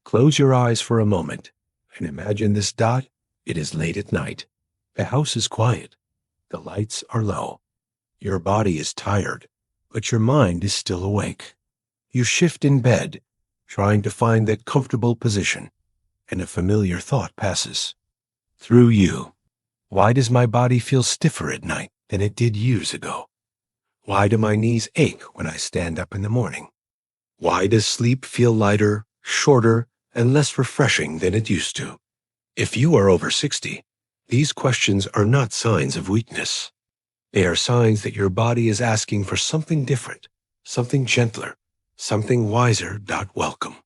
Close your eyes for a moment and imagine this dot. It is late at night. The house is quiet. The lights are low. Your body is tired, but your mind is still awake. You shift in bed, trying to find that comfortable position, and a familiar thought passes through you. Why does my body feel stiffer at night than it did years ago? Why do my knees ache when I stand up in the morning? Why does sleep feel lighter, shorter, and less refreshing than it used to? If you are over 60, these questions are not signs of weakness. They are signs that your body is asking for something different, something gentler, something wiser. Welcome.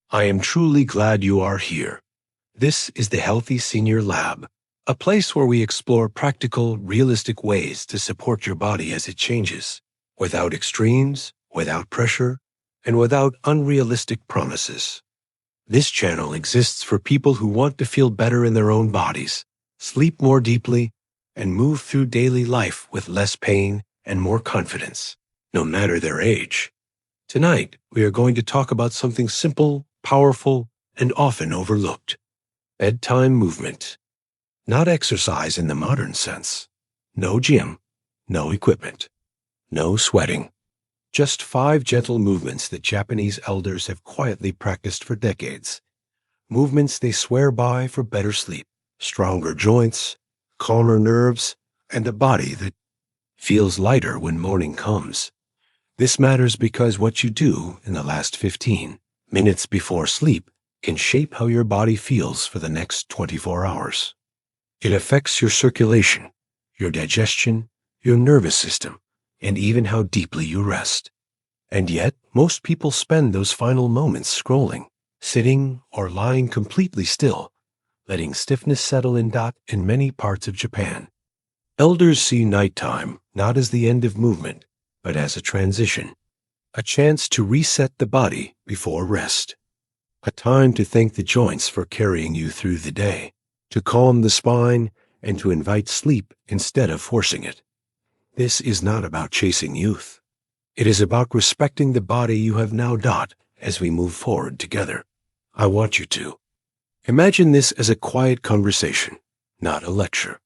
I am truly glad you are here. This is the Healthy Senior Lab, a place where we explore practical, realistic ways to support your body as it changes, without extremes, without pressure, and without unrealistic promises. This channel exists for people who want to feel better in their own bodies, sleep more deeply, and move through daily life with less pain and more confidence, no matter their age. Tonight, we are going to talk about something simple, powerful, and often overlooked: bedtime movement. Not exercise in the modern sense. No gym, no equipment, no sweating. Just 5 gentle movements that Japanese elders have quietly practiced for decades. Movements they swear by for better sleep, stronger joints, calmer nerves, and a body that feels lighter when morning comes. This matters because what you do in the last 15 minutes before sleep can shape how your body feels for the next 24 hours. It affects your circulation, your digestion, your nervous system, and even how deeply you rest. And yet, most people spend those final moments scrolling, sitting, or lying completely still, letting stiffness settle in. In many parts of Japan, elders see nighttime not as the end of movement, but as a transition, a chance to reset the body before rest, a time to thank the joints for carrying you through the day, to calm the spine, and to invite sleep instead of forcing it. This is not about chasing youth. It is about respecting the body you have now. As we move forward together, I want you to imagine this as a quiet conversation, not a lecture.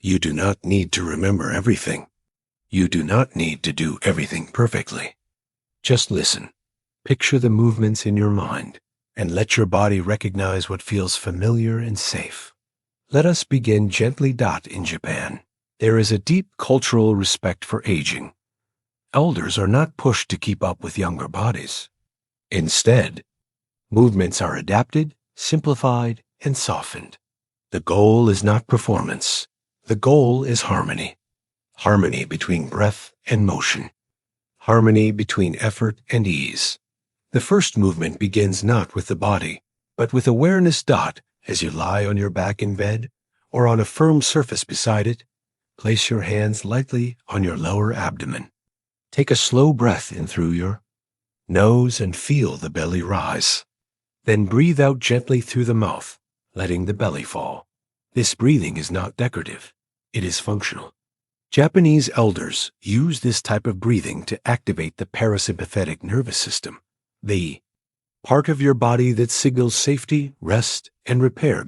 You do not need to remember everything. You do not need to do everything perfectly. Just listen, picture the movements in your mind, and let your body recognize what feels familiar and safe. Let us begin gently. In Japan, there is a deep cultural respect for aging. Elders are not pushed to keep up with younger bodies. Instead, movements are adapted, simplified, and softened. The goal is not performance. The goal is harmony. Harmony between breath and motion. Harmony between effort and ease. The first movement begins not with the body, but with awareness. As you lie on your back in bed or on a firm surface beside it, place your hands lightly on your lower abdomen. Take a slow breath in through your nose and feel the belly rise. Then breathe out gently through the mouth, letting the belly fall. This breathing is not decorative. It is functional. Japanese elders use this type of breathing to activate the parasympathetic nervous system, the part of your body that signals safety, rest, and repair.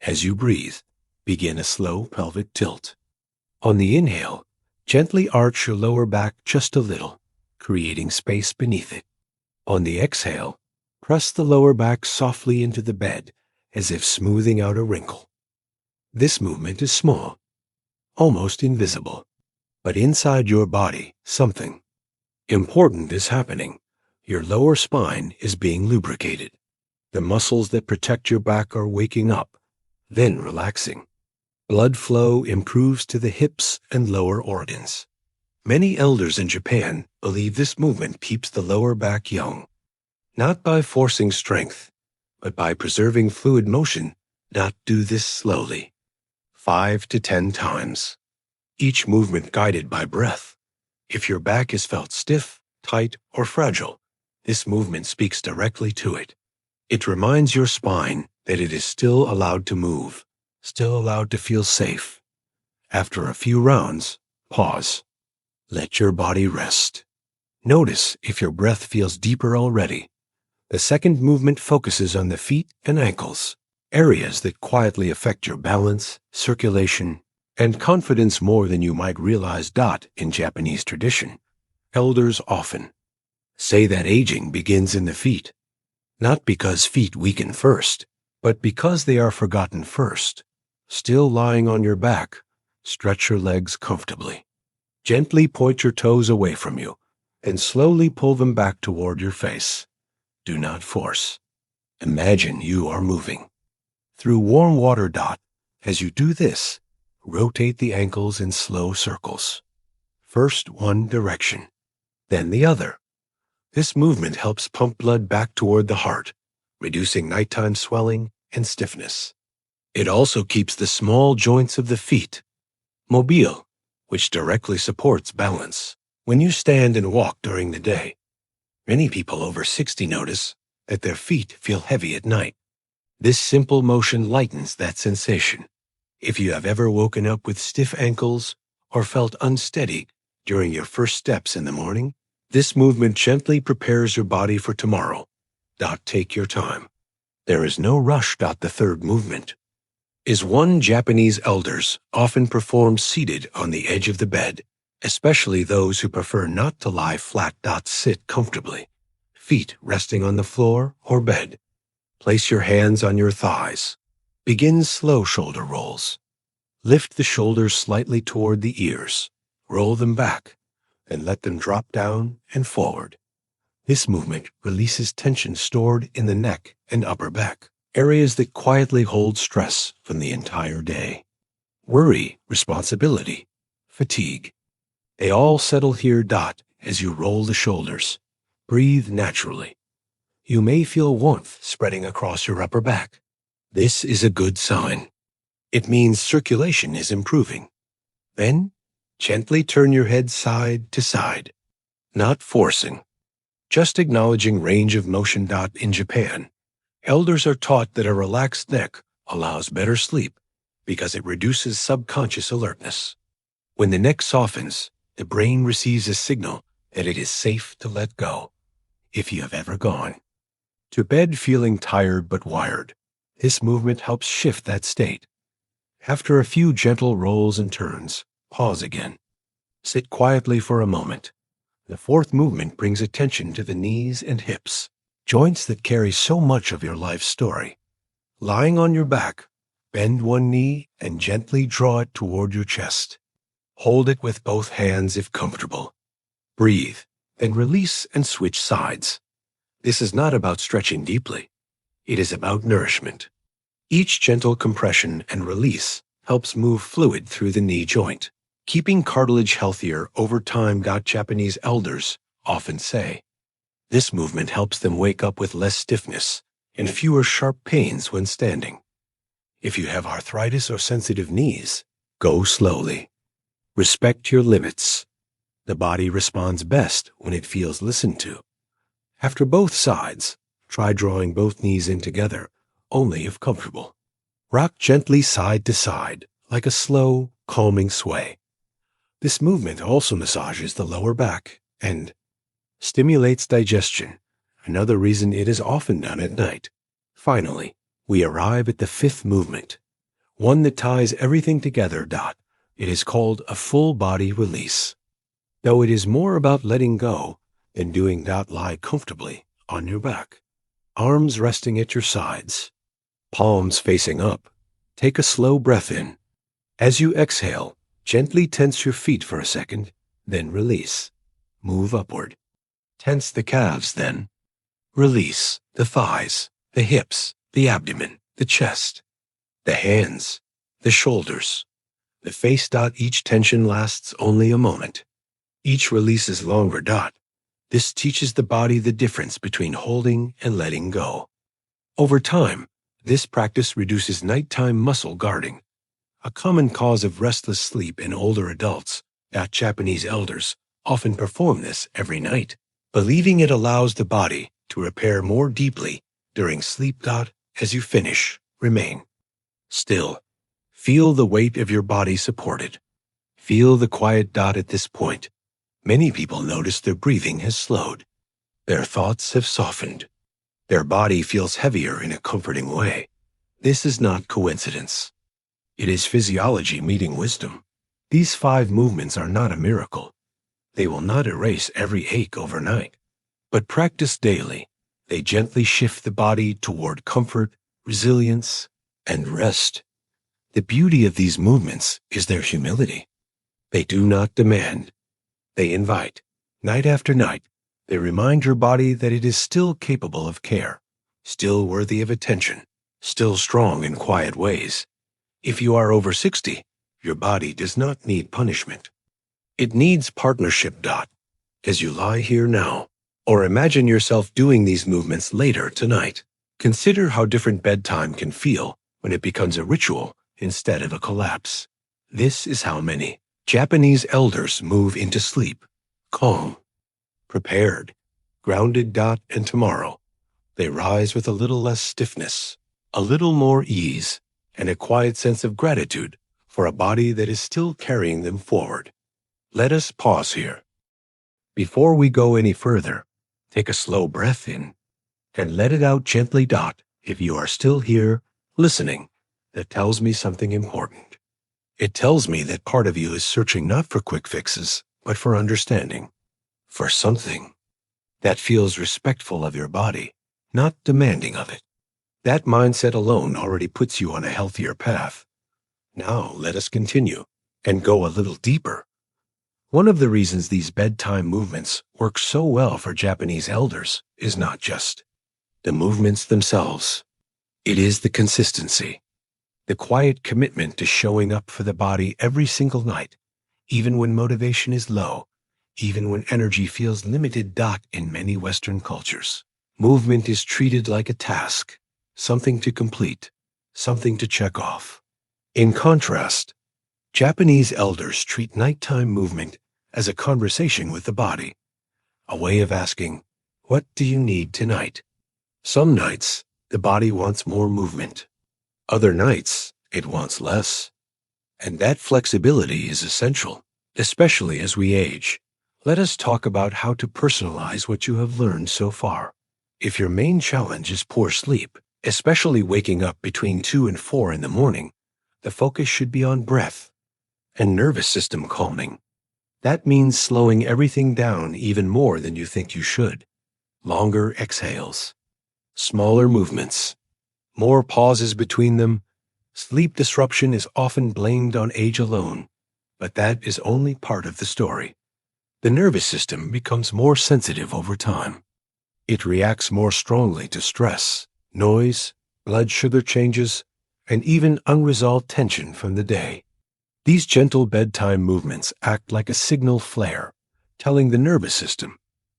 As you breathe, begin a slow pelvic tilt. On the inhale, gently arch your lower back just a little, creating space beneath it. On the exhale, press the lower back softly into the bed, as if smoothing out a wrinkle. This movement is small, almost invisible, but inside your body, something important is happening. Your lower spine is being lubricated. The muscles that protect your back are waking up, then relaxing. Blood flow improves to the hips and lower organs. Many elders in Japan believe this movement keeps the lower back young, not by forcing strength, but by preserving fluid motion. Do this slowly, 5 to 10 times. Each movement guided by breath. If your back is felt stiff, tight, or fragile, this movement speaks directly to it. It reminds your spine that it is still allowed to move, still allowed to feel safe. After a few rounds, pause. Let your body rest. Notice if your breath feels deeper already. The second movement focuses on the feet and ankles, areas that quietly affect your balance, circulation, and confidence more than you might realize. In Japanese tradition, elders often say that aging begins in the feet, not because feet weaken first, but because they are forgotten first. Still lying on your back, stretch your legs comfortably. Gently point your toes away from you and slowly pull them back toward your face. Do not force. Imagine you are moving through warm water. As you do this, rotate the ankles in slow circles. First one direction, then the other. This movement helps pump blood back toward the heart, reducing nighttime swelling and stiffness. It also keeps the small joints of the feet mobile, which directly supports balance. When you stand and walk during the day, many people over 60 notice that their feet feel heavy at night. This simple motion lightens that sensation. If you have ever woken up with stiff ankles or felt unsteady during your first steps in the morning, this movement gently prepares your body for tomorrow. Take your time. There is no rush. The third movement is one Japanese elders often perform seated on the edge of the bed, especially those who prefer not to lie flat. Sit comfortably, feet resting on the floor or bed. Place your hands on your thighs. Begin slow shoulder rolls. Lift the shoulders slightly toward the ears. Roll them back and let them drop down and forward. This movement releases tension stored in the neck and upper back, areas that quietly hold stress from the entire day. Worry, responsibility, fatigue. They all settle here. As you roll the shoulders. Breathe naturally. You may feel warmth spreading across your upper back. This is a good sign. It means circulation is improving. Then, gently turn your head side to side, not forcing, just acknowledging range of motion. In Japan, elders are taught that a relaxed neck allows better sleep because it reduces subconscious alertness. When the neck softens, the brain receives a signal that it is safe to let go. If you have ever gone to bed feeling tired but wired, this movement helps shift that state. After a few gentle rolls and turns, pause again. Sit quietly for a moment. The fourth movement brings attention to the knees and hips, joints that carry so much of your life story. Lying on your back, bend one knee and gently draw it toward your chest. Hold it with both hands if comfortable. Breathe, then release and switch sides. This is not about stretching deeply. It is about nourishment. Each gentle compression and release helps move fluid through the knee joint, keeping cartilage healthier over time. Japanese elders often say this movement helps them wake up with less stiffness and fewer sharp pains when standing. If you have arthritis or sensitive knees, go slowly. Respect your limits. The body responds best when it feels listened to. After both sides, try drawing both knees in together, only if comfortable. Rock gently side to side, like a slow, calming sway. This movement also massages the lower back and stimulates digestion, another reason it is often done at night. Finally, we arrive at the fifth movement, one that ties everything together. It is called a full body release. Though it is more about letting go than doing. Lie comfortably on your back, arms resting at your sides, palms facing up. Take a slow breath in. As you exhale, gently tense your feet for a second, then release. Move upward. Tense the calves then. Release the thighs, the hips, the abdomen, the chest, the hands, the shoulders, the face. Each tension lasts only a moment. Each release is longer. This teaches the body the difference between holding and letting go. Over time, this practice reduces nighttime muscle guarding, a common cause of restless sleep in older adults. Japanese elders often perform this every night, believing it allows the body to repair more deeply during sleep. As you finish, remain still. Feel the weight of your body supported. Feel the quiet. At this point, many people notice their breathing has slowed. Their thoughts have softened. Their body feels heavier in a comforting way. This is not coincidence. It is physiology meeting wisdom. These 5 movements are not a miracle. They will not erase every ache overnight, but practiced daily, they gently shift the body toward comfort, resilience, and rest. The beauty of these movements is their humility. They do not demand. They invite. Night after night, they remind your body that it is still capable of care, still worthy of attention, still strong in quiet ways. If you are over 60, your body does not need punishment. It needs partnership. As you lie here now, or imagine yourself doing these movements later tonight, consider how different bedtime can feel when it becomes a ritual instead of a collapse. This is how many Japanese elders move into sleep, calm, prepared, grounded. And tomorrow, they rise with a little less stiffness, a little more ease, and a quiet sense of gratitude for a body that is still carrying them forward. Let us pause here. Before we go any further, take a slow breath in and let it out gently. If you are still here, listening, that tells me something important. It tells me that part of you is searching not for quick fixes, but for understanding, for something that feels respectful of your body, not demanding of it. That mindset alone already puts you on a healthier path. Now let us continue and go a little deeper. One of the reasons these bedtime movements work so well for Japanese elders is not just the movements themselves. It is the consistency, the quiet commitment to showing up for the body every single night, even when motivation is low, even when energy feels limited. In many Western cultures, movement is treated like a task, something to complete, something to check off. In contrast, Japanese elders treat nighttime movement as a conversation with the body, a way of asking, what do you need tonight? Some nights, the body wants more movement. Other nights, it wants less. And that flexibility is essential, especially as we age. Let us talk about how to personalize what you have learned so far. If your main challenge is poor sleep, especially waking up between 2 and 4 in the morning, the focus should be on breath and nervous system calming. That means slowing everything down even more than you think you should. Longer exhales, smaller movements, more pauses between them. Sleep disruption is often blamed on age alone, but that is only part of the story. The nervous system becomes more sensitive over time. It reacts more strongly to stress, noise, blood sugar changes, and even unresolved tension from the day. These gentle bedtime movements act like a signal flare, telling the nervous system,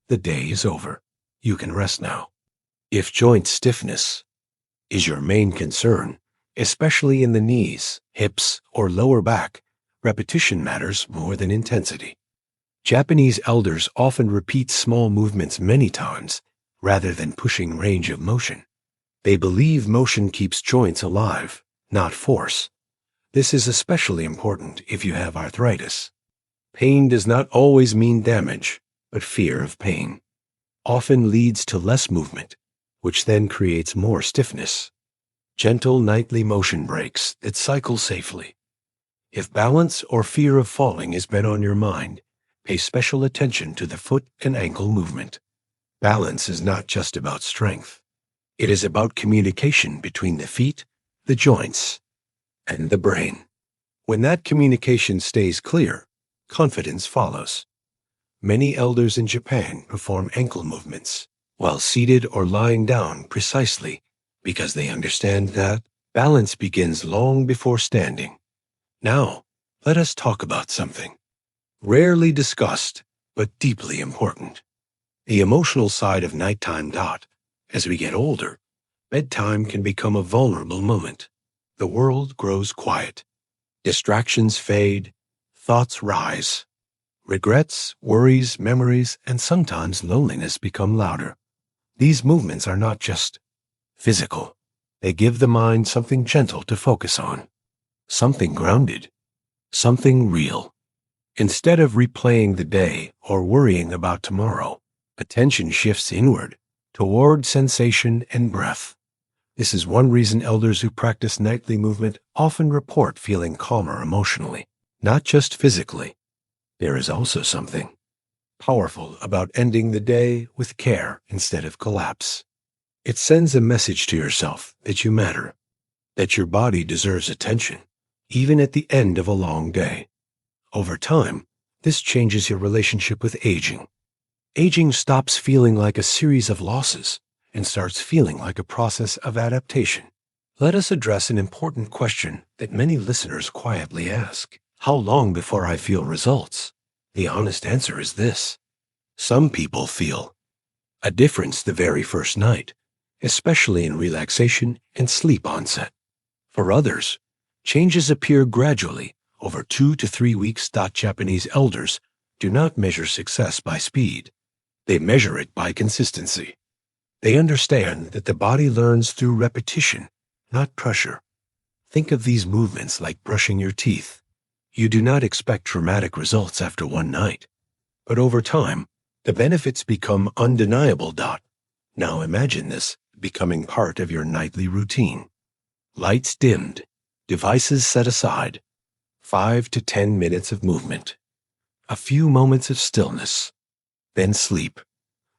the day is over. You can rest now. If joint stiffness is your main concern, especially in the knees, hips, or lower back, repetition matters more than intensity. Japanese elders often repeat small movements many times rather than pushing range of motion. They believe motion keeps joints alive, not force. This is especially important if you have arthritis. Pain does not always mean damage, but fear of pain often leads to less movement, which then creates more stiffness. Gentle nightly motion breaks that cycle safely. If balance or fear of falling has been on your mind, pay special attention to the foot and ankle movement. Balance is not just about strength. It is about communication between the feet, the joints, and the brain. When that communication stays clear, confidence follows. Many elders in Japan perform ankle movements while seated or lying down precisely because they understand that balance begins long before standing. Now, let us talk about something rarely discussed but deeply important: the emotional side of nighttime. As we get older, bedtime can become a vulnerable moment. The world grows quiet. Distractions fade. Thoughts rise. Regrets, worries, memories, and sometimes loneliness become louder. These movements are not just physical. They give the mind something gentle to focus on, something grounded, something real. Instead of replaying the day or worrying about tomorrow, attention shifts inward. toward sensation and breath. This is one reason elders who practice nightly movement often report feeling calmer emotionally, not just physically. There is also something powerful about ending the day with care instead of collapse. It sends a message to yourself that you matter, that your body deserves attention, even at the end of a long day. Over time, this changes your relationship with aging. Aging stops feeling like a series of losses and starts feeling like a process of adaptation. Let us address an important question that many listeners quietly ask. How long before I feel results? The honest answer is this. Some people feel a difference the very first night, especially in relaxation and sleep onset. For others, changes appear gradually over 2 to 3 weeks. Japanese elders do not measure success by speed. They measure it by consistency. They understand that the body learns through repetition, not pressure. Think of these movements like brushing your teeth. You do not expect dramatic results after one night, but over time, the benefits become undeniable. Now imagine this becoming part of your nightly routine. Lights dimmed, devices set aside, 5 to 10 minutes of movement, a few moments of stillness, then sleep.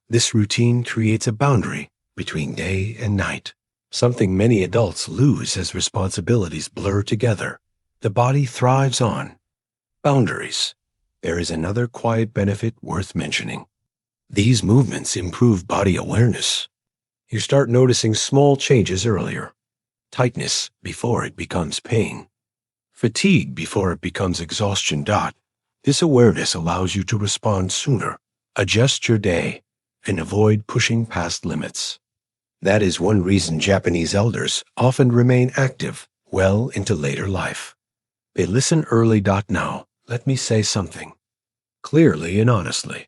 This routine creates a boundary between day and night, something many adults lose as responsibilities blur together. The body thrives on boundaries. There is another quiet benefit worth mentioning. These movements improve body awareness. You start noticing small changes earlier. Tightness before it becomes pain. Fatigue before it becomes exhaustion. This awareness allows you to respond sooner, adjust your day, and avoid pushing past limits. That is one reason Japanese elders often remain active well into later life. They listen early. Now, let me say something clearly and honestly.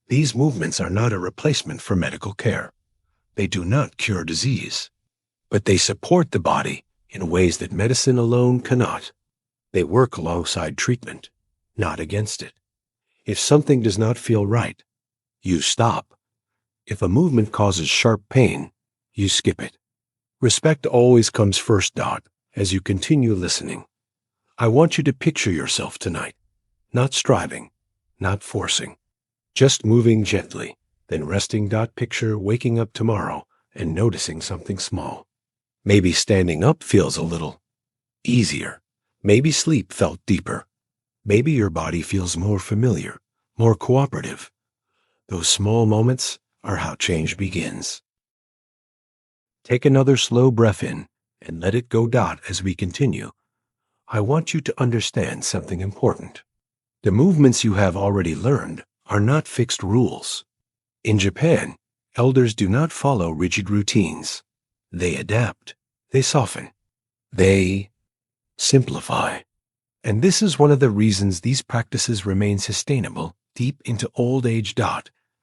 These movements are not a replacement for medical care. They do not cure disease, but they support the body in ways that medicine alone cannot. They work alongside treatment, not against it. If something does not feel right, you stop. If a movement causes sharp pain, you skip it. Respect always comes first. As you continue listening, I want you to picture yourself tonight, not striving, not forcing, just moving gently, then resting. Picture waking up tomorrow and noticing something small. Maybe standing up feels a little easier. Maybe sleep felt deeper. Maybe your body feels more familiar, more cooperative. Those small moments are how change begins. Take another slow breath in and let it go. As we continue, I want you to understand something important. The movements you have already learned are not fixed rules. In Japan, elders do not follow rigid routines. They adapt, they soften, they simplify. And this is one of the reasons these practices remain sustainable deep into old age.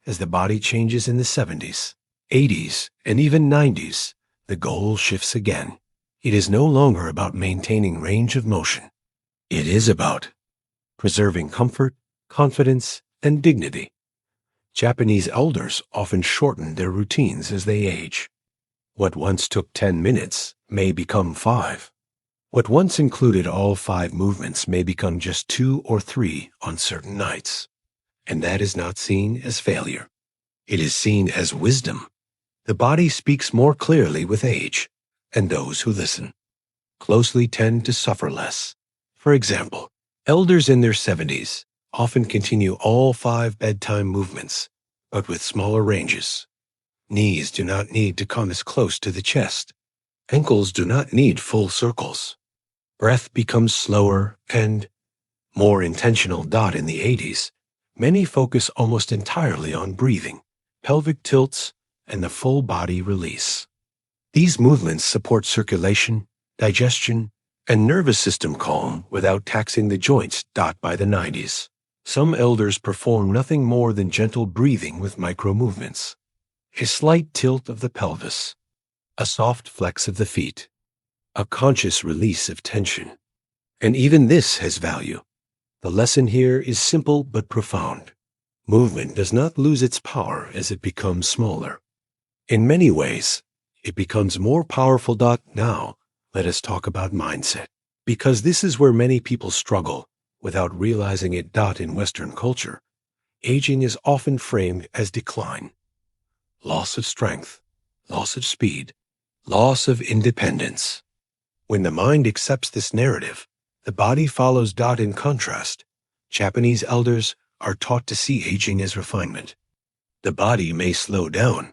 As the body changes in the 70s, 80s, and even 90s, the goal shifts again. It is no longer about maintaining range of motion. It is about preserving comfort, confidence, and dignity. Japanese elders often shorten their routines as they age. What once took 10 minutes may become 5. What once included all 5 movements may become just 2 or 3 on certain nights. And that is not seen as failure. It is seen as wisdom. The body speaks more clearly with age, and those who listen closely tend to suffer less. For example, elders in their 70s often continue all 5 bedtime movements, but with smaller ranges. Knees do not need to come as close to the chest. Ankles do not need full circles. Breath becomes slower and more intentional. In the 80s, many focus almost entirely on breathing, pelvic tilts, and the full body release. These movements support circulation, digestion, and nervous system calm without taxing the joints. By the 90s, some elders perform nothing more than gentle breathing with micro movements. A slight tilt of the pelvis, a soft flex of the feet, a conscious release of tension. And even this has value. The lesson here is simple but profound. Movement does not lose its power as it becomes smaller. In many ways, it becomes more powerful. Now, let us talk about mindset, because this is where many people struggle without realizing it. In Western culture, aging is often framed as decline, loss of strength, loss of speed, loss of independence. When the mind accepts this narrative, the body follows. In contrast, Japanese elders are taught to see aging as refinement. The body may slow down,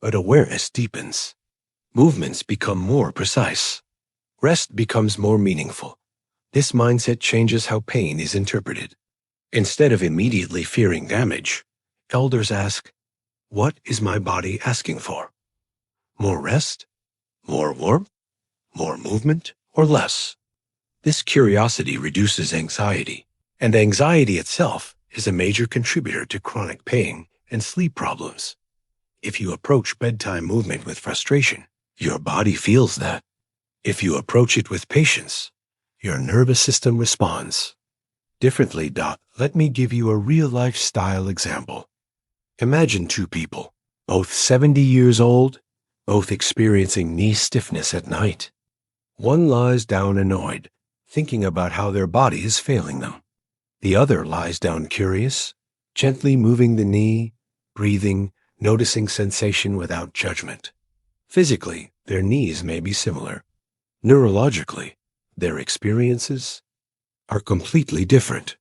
but awareness deepens. Movements become more precise. Rest becomes more meaningful. This mindset changes how pain is interpreted. Instead of immediately fearing damage, elders ask, "What is my body asking for? More rest? More warmth? More movement? Or less?" This curiosity reduces anxiety, and anxiety itself is a major contributor to chronic pain and sleep problems. If you approach bedtime movement with frustration, your body feels that. If you approach it with patience, your nervous system responds differently. Let me give you a real lifestyle example. Imagine two people, both 70 years old, both experiencing knee stiffness at night. One lies down annoyed, thinking about how their body is failing them. The other lies down curious, gently moving the knee, breathing, noticing sensation without judgment. Physically, their knees may be similar. Neurologically, their experiences are completely different.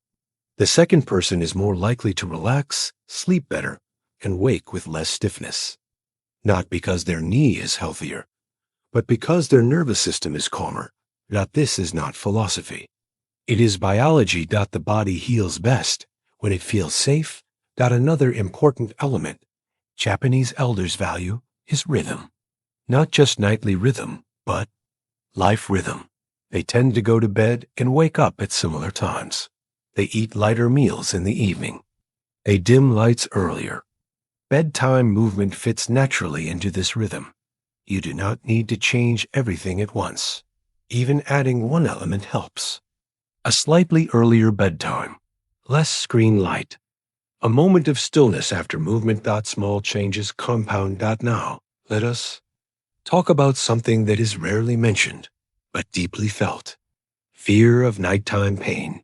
The second person is more likely to relax, sleep better, and wake with less stiffness. Not because their knee is healthier, but because their nervous system is calmer. This is not philosophy. It is biology. The body heals best when it feels safe. Another important element Japanese elders value is rhythm. Not just nightly rhythm, but life rhythm. They tend to go to bed and wake up at similar times. They eat lighter meals in the evening. They dim lights earlier. Bedtime movement fits naturally into this rhythm. You do not need to change everything at once. Even adding one element helps. A slightly earlier bedtime, less screen light, a moment of stillness after movement. Small changes compound. Now, let us talk about something that is rarely mentioned, but deeply felt. Fear of nighttime pain.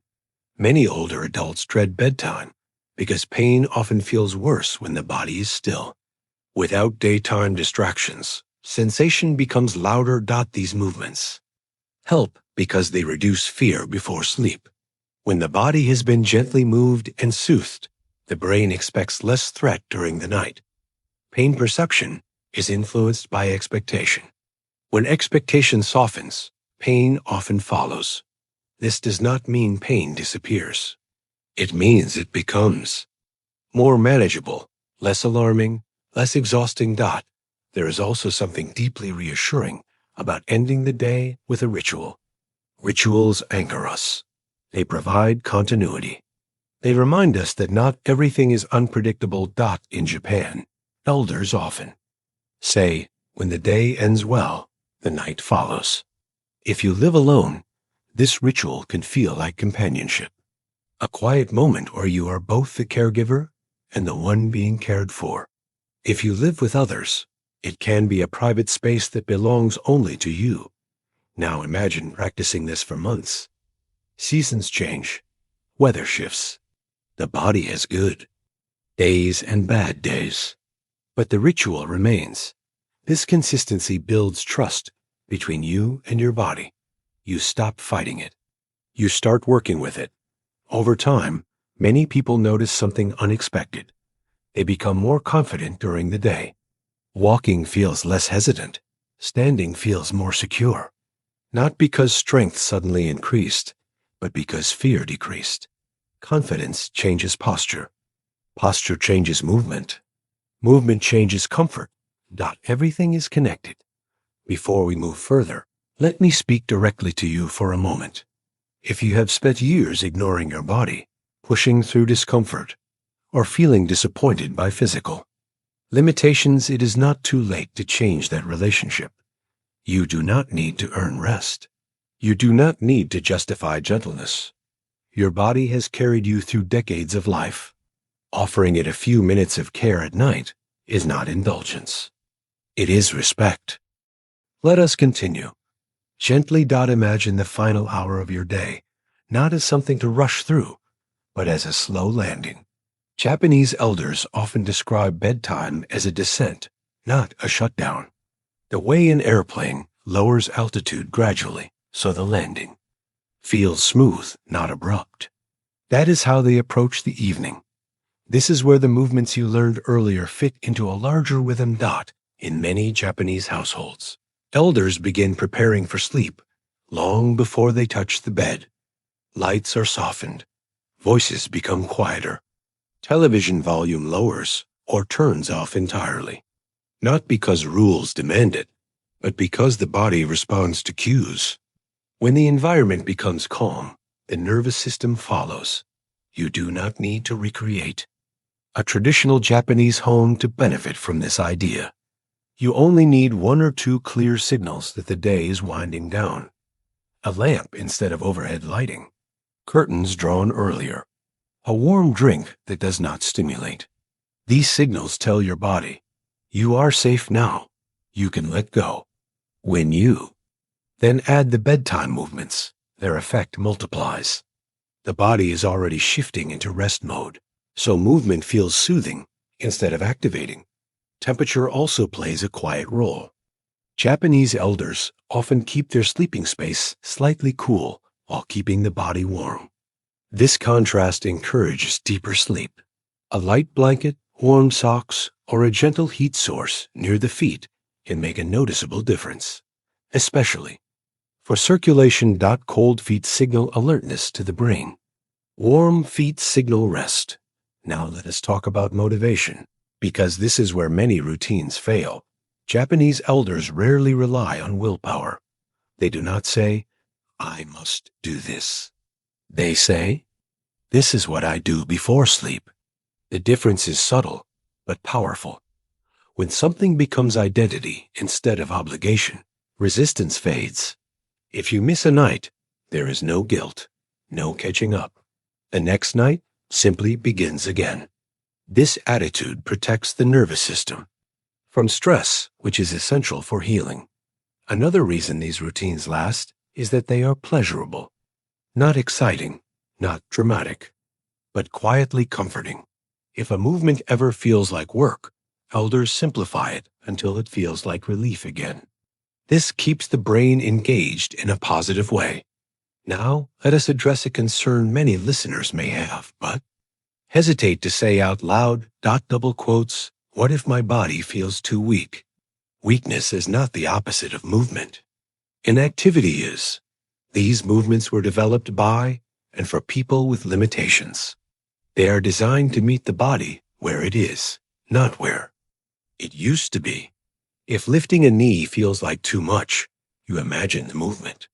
Many older adults dread bedtime because pain often feels worse when the body is still. Without daytime distractions, sensation becomes louder. These movements help because they reduce fear before sleep. When the body has been gently moved and soothed, the brain expects less threat during the night. Pain perception is influenced by expectation. When expectation softens, pain often follows. This does not mean pain disappears. It means it becomes more manageable, less alarming, less exhausting. There is also something deeply reassuring about ending the day with a ritual. Rituals anchor us. They provide continuity. They remind us that not everything is unpredictable. In Japan, elders often say, when the day ends well, the night follows. If you live alone, this ritual can feel like companionship. A quiet moment where you are both the caregiver and the one being cared for. If you live with others, it can be a private space that belongs only to you. Now imagine practicing this for months. Seasons change. Weather shifts. The body has good days and bad days. But the ritual remains. This consistency builds trust between you and your body. You stop fighting it. You start working with it. Over time, many people notice something unexpected. They become more confident during the day. Walking feels less hesitant. Standing feels more secure. Not because strength suddenly increased, but because fear decreased. Confidence changes posture. Posture changes movement. Movement changes comfort. Everything is connected. Before we move further, let me speak directly to you for a moment. If you have spent years ignoring your body, pushing through discomfort, or feeling disappointed by physical limitations, it is not too late to change that relationship. You do not need to earn rest. You do not need to justify gentleness. Your body has carried you through decades of life. Offering it a few minutes of care at night is not indulgence. It is respect. Let us continue. Gently imagine the final hour of your day, not as something to rush through, but as a slow landing. Japanese elders often describe bedtime as a descent, not a shutdown. The way an airplane lowers altitude gradually, so the landing feels smooth, not abrupt. That is how they approach the evening. This is where the movements you learned earlier fit into a larger rhythm. In many Japanese households, elders begin preparing for sleep long before they touch the bed. Lights are softened. Voices become quieter. Television volume lowers or turns off entirely. Not because rules demand it, but because the body responds to cues. When the environment becomes calm, the nervous system follows. You do not need to recreate a traditional Japanese home to benefit from this idea. You only need one or two clear signals that the day is winding down. A lamp instead of overhead lighting. Curtains drawn earlier. A warm drink that does not stimulate. These signals tell your body, you are safe now. You can let go. When you then add the bedtime movements, their effect multiplies. The body is already shifting into rest mode, so movement feels soothing instead of activating. Temperature also plays a quiet role. Japanese elders often keep their sleeping space slightly cool while keeping the body warm. This contrast encourages deeper sleep. A light blanket, warm socks, or a gentle heat source near the feet can make a noticeable difference, especially for circulation. Cold feet signal alertness to the brain. Warm feet signal rest. Now let us talk about motivation, because this is where many routines fail. Japanese elders rarely rely on willpower. They do not say, I must do this. They say, this is what I do before sleep. The difference is subtle, but powerful. When something becomes identity instead of obligation, resistance fades. If you miss a night, there is no guilt, no catching up. The next night simply begins again. This attitude protects the nervous system from stress, which is essential for healing. Another reason these routines last is that they are pleasurable, not exciting, not dramatic, but quietly comforting. If a movement ever feels like work, elders simplify it until it feels like relief again. This keeps the brain engaged in a positive way. Now, let us address a concern many listeners may have, but hesitate to say out loud. Double quotes, what if my body feels too weak? Weakness is not the opposite of movement. Inactivity is. These movements were developed by and for people with limitations. They are designed to meet the body where it is, not where it used to be. If lifting a knee feels like too much, you imagine the movement.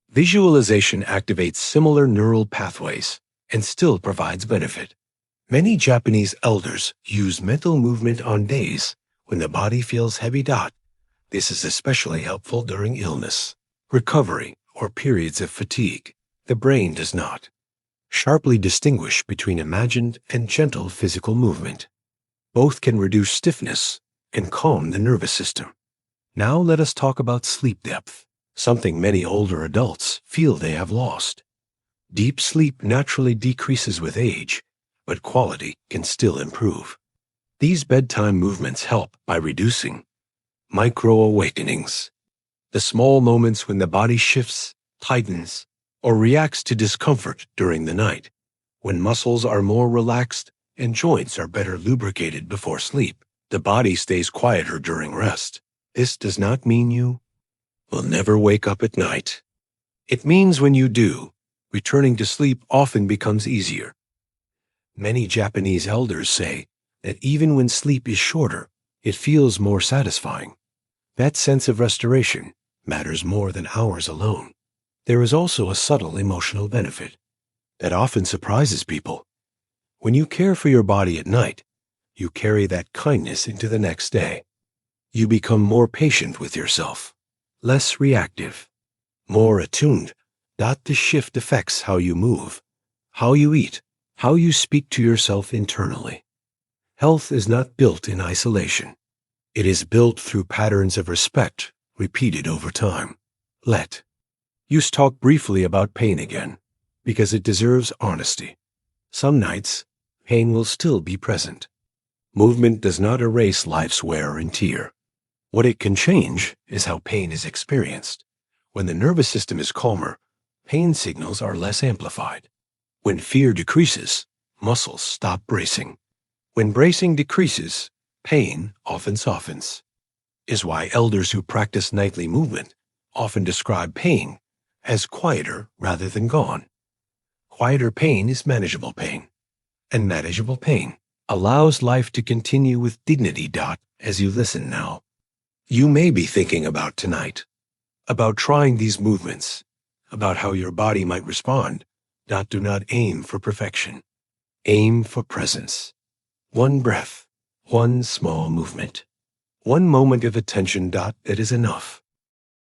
Visualization activates similar neural pathways and still provides benefit. Many Japanese elders use mental movement on days when the body feels heavy. This is especially helpful during illness, recovery, or periods of fatigue. The brain does not sharply distinguish between imagined and gentle physical movement. Both can reduce stiffness and calm the nervous system. Now let us talk about sleep depth, something many older adults feel they have lost. Deep sleep naturally decreases with age, but quality can still improve. These bedtime movements help by reducing micro-awakenings, the small moments when the body shifts, tightens, or reacts to discomfort during the night, when muscles are more relaxed and joints are better lubricated before sleep. The body stays quieter during rest. This does not mean you will never wake up at night. It means when you do, returning to sleep often becomes easier. Many Japanese elders say that even when sleep is shorter, it feels more satisfying. That sense of restoration matters more than hours alone. There is also a subtle emotional benefit that often surprises people. When you care for your body at night, you carry that kindness into the next day. You become more patient with yourself, less reactive, more attuned. The shift affects how you move, how you eat, how you speak to yourself internally. Health is not built in isolation. It is built through patterns of respect, repeated over time. Let. Use talk briefly about pain again, because it deserves honesty. Some nights, pain will still be present. Movement does not erase life's wear and tear. What it can change is how pain is experienced. When the nervous system is calmer, pain signals are less amplified. When fear decreases, muscles stop bracing. When bracing decreases, pain often softens. Is why elders who practice nightly movement often describe pain as quieter rather than gone. Quieter pain is manageable pain, and manageable pain allows life to continue with dignity. As you listen now, you may be thinking about tonight, about trying these movements, about how your body might respond. Do not aim for perfection. Aim for presence. One breath, one small movement, one moment of attention. That is enough.